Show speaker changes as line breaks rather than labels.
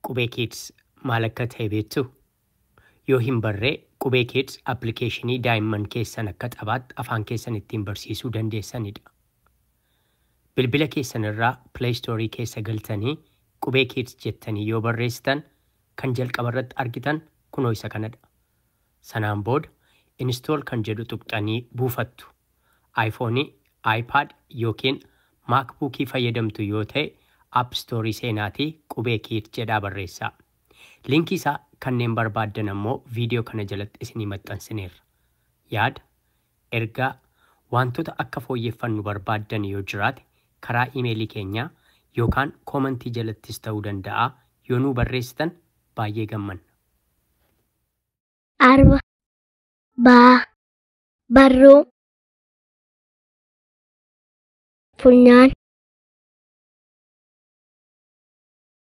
qubee kids maal akka ta'e beektu? Yoo hin barree qubee kids appilikeeshinii daa'imman keessan akka taphaatti afaan keessan ittiin barsiisuu dandeessanidha. Bilbila keessan irraa Play Store keessa galtanii qubee kids jettanii yoo barreessitan kan jalqaba irratti argitan kunoo isa kanadha. Sanaan booda install kan jedhu tuqxanii buufattu. iPhone, iPad yookiin MacBook fayyadamtu yoo ta'e App Store seenaatii qubee kids jedhaa barreessaa. Linkii isaa kanneen barbaaddan ammoo viidiyoo kana jalatti isinii maxxansineerra. Yaada, ergaa, wantoota akka fooyyeffannu barbaaddan yoo jiraate karaa iimeelii keenyaa yookaan koomentii jalattis ta'uu danda'a yoo nuu barreessitan baay'ee gammanna.
Arba, baa, barruu, funyaan.